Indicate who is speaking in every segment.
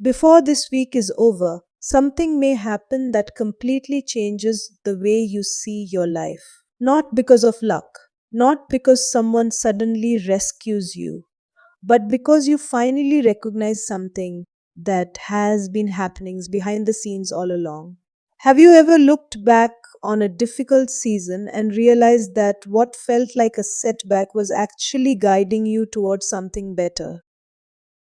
Speaker 1: Before this week is over, something may happen that completely changes the way you see your life. Not because of luck, not because someone suddenly rescues you, but because you finally recognize something that has been happening behind the scenes all along. Have you ever looked back on a difficult season and realized that what felt like a setback was actually guiding you towards something better?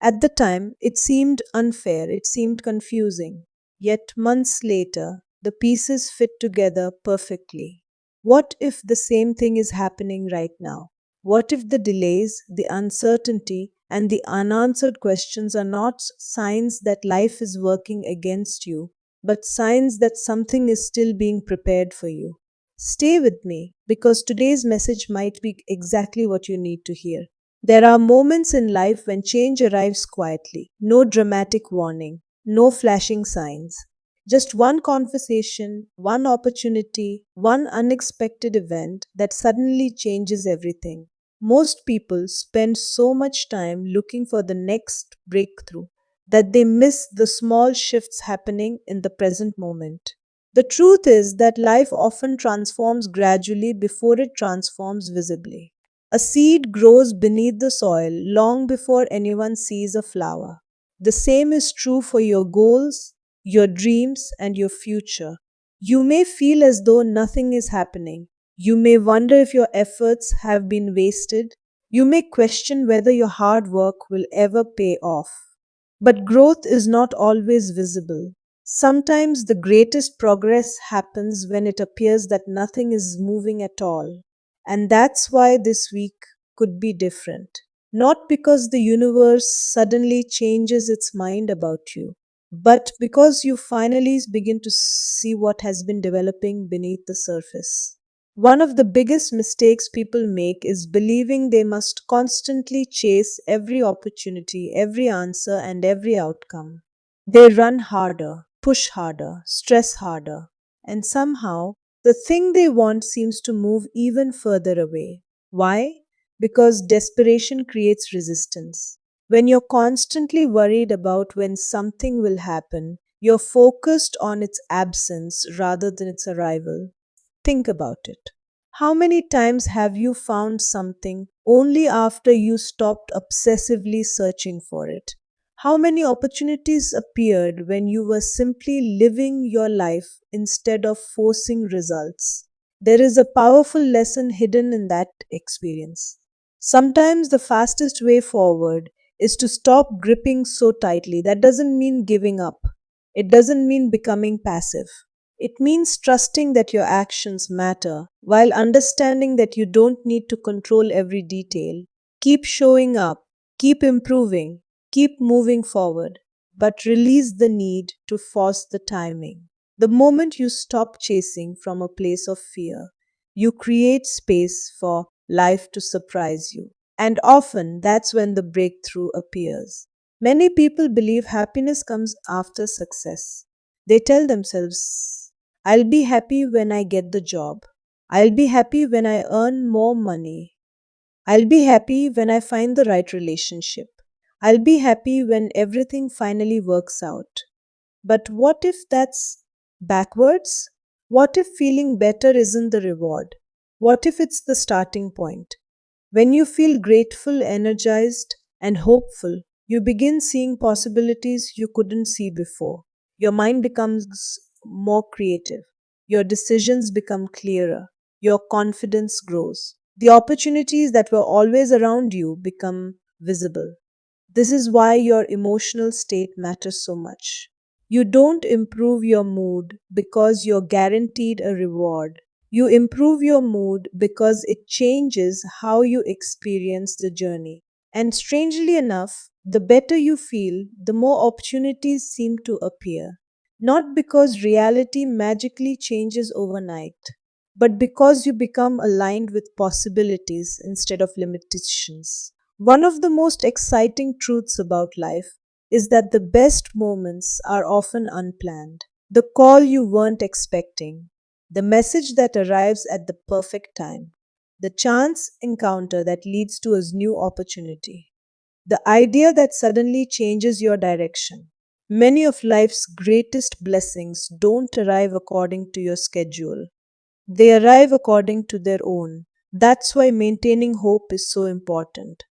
Speaker 1: At the time, it seemed unfair, it seemed confusing. Yet months later, the pieces fit together perfectly. What if the same thing is happening right now? What if the delays, the uncertainty, and the unanswered questions are not signs that life is working against you, but signs that something is still being prepared for you? Stay with me because today's message might be exactly what you need to hear. There are moments in life when change arrives quietly, no dramatic warning, no flashing signs. Just one conversation, one opportunity, one unexpected event that suddenly changes everything. Most people spend so much time looking for the next breakthrough that they miss the small shifts happening in the present moment. The truth is that life often transforms gradually before it transforms visibly. A seed grows beneath the soil long before anyone sees a flower. The same is true for your goals, your dreams, and your future. You may feel as though nothing is happening. You may wonder if your efforts have been wasted. You may question whether your hard work will ever pay off. But growth is not always visible. Sometimes the greatest progress happens when it appears that nothing is moving at all. And that's why this week could be different. Not because the universe suddenly changes its mind about you, but because you finally begin to see what has been developing beneath the surface. One of the biggest mistakes people make is believing they must constantly chase every opportunity, every answer, and every outcome. They run harder, push harder, stress harder, and somehow the thing they want seems to move even further away. Why? Because desperation creates resistance. When you're constantly worried about when something will happen, you're focused on its absence rather than its arrival. Think about it. How many times have you found something only after you stopped obsessively searching for it? How many opportunities appeared when you were simply living your life instead of forcing results? There is a powerful lesson hidden in that experience. Sometimes the fastest way forward is to stop gripping so tightly. That doesn't mean giving up, it doesn't mean becoming passive. It means trusting that your actions matter while understanding that you don't need to control every detail. Keep showing up, keep improving, keep moving forward, but release the need to force the timing. The moment you stop chasing from a place of fear, you create space for life to surprise you. And often that's when the breakthrough appears. Many people believe happiness comes after success. They tell themselves, I'll be happy when I get the job. I'll be happy when I earn more money. I'll be happy when I find the right relationship. I'll be happy when everything finally works out. But what if that's backwards? What if feeling better isn't the reward? What if it's the starting point? When you feel grateful, energized, and hopeful, you begin seeing possibilities you couldn't see before. Your mind becomes more creative. Your decisions become clearer. Your confidence grows. The opportunities that were always around you become visible. This is why your emotional state matters so much. You don't improve your mood because you're guaranteed a reward. You improve your mood because it changes how you experience the journey. And strangely enough, the better you feel, the more opportunities seem to appear. Not because reality magically changes overnight, but because you become aligned with possibilities instead of limitations. One of the most exciting truths about life is that the best moments are often unplanned. The call you weren't expecting, the message that arrives at the perfect time, the chance encounter that leads to a new opportunity, the idea that suddenly changes your direction. Many of life's greatest blessings don't arrive according to your schedule. They arrive according to their own. That's why maintaining hope is so important.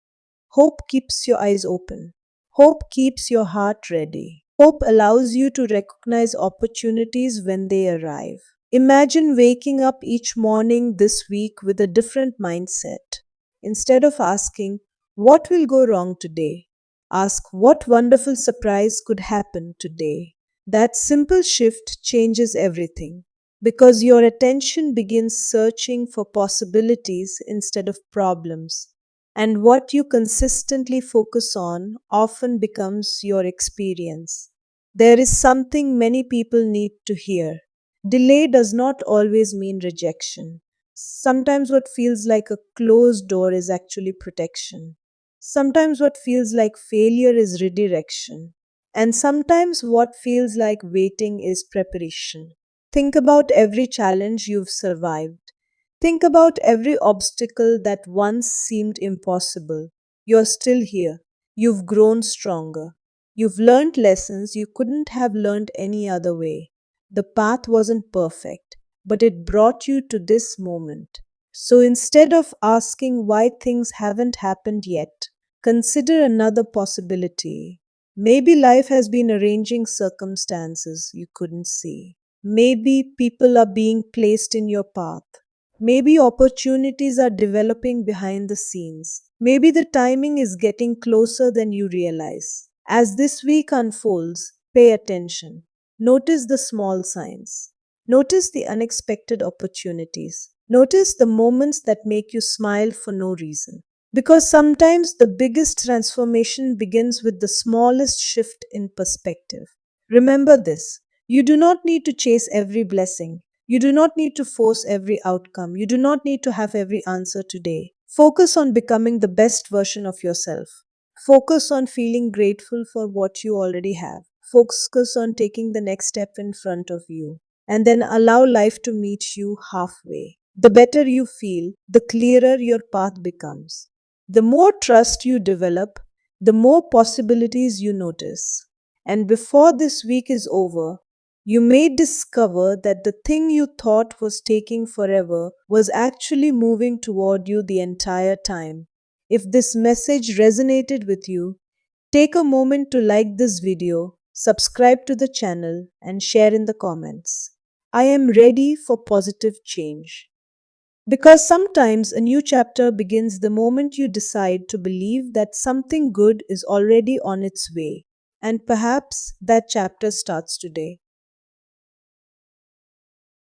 Speaker 1: Hope keeps your eyes open. Hope keeps your heart ready. Hope allows you to recognize opportunities when they arrive. Imagine waking up each morning this week with a different mindset. Instead of asking, "What will go wrong today?" ask, "What wonderful surprise could happen today?" That simple shift changes everything because your attention begins searching for possibilities instead of problems. And what you consistently focus on often becomes your experience. There is something many people need to hear. Delay does not always mean rejection. Sometimes what feels like a closed door is actually protection. Sometimes what feels like failure is redirection. And sometimes what feels like waiting is preparation. Think about every challenge you've survived. Think about every obstacle that once seemed impossible. You're still here. You've grown stronger. You've learned lessons you couldn't have learned any other way. The path wasn't perfect, but it brought you to this moment. So instead of asking why things haven't happened yet, consider another possibility. Maybe life has been arranging circumstances you couldn't see. Maybe people are being placed in your path. Maybe opportunities are developing behind the scenes. Maybe the timing is getting closer than you realize. As this week unfolds, pay attention. Notice the small signs. Notice the unexpected opportunities. Notice the moments that make you smile for no reason. Because sometimes the biggest transformation begins with the smallest shift in perspective. Remember this: you do not need to chase every blessing. You do not need to force every outcome. You do not need to have every answer today. Focus on becoming the best version of yourself. Focus on feeling grateful for what you already have. Focus on taking the next step in front of you. And then allow life to meet you halfway. The better you feel, the clearer your path becomes. The more trust you develop, the more possibilities you notice. And before this week is over, you may discover that the thing you thought was taking forever was actually moving toward you the entire time. If this message resonated with you, take a moment to like this video, subscribe to the channel, and share in the comments. I am ready for positive change. Because sometimes a new chapter begins the moment you decide to believe that something good is already on its way. And perhaps that chapter starts today.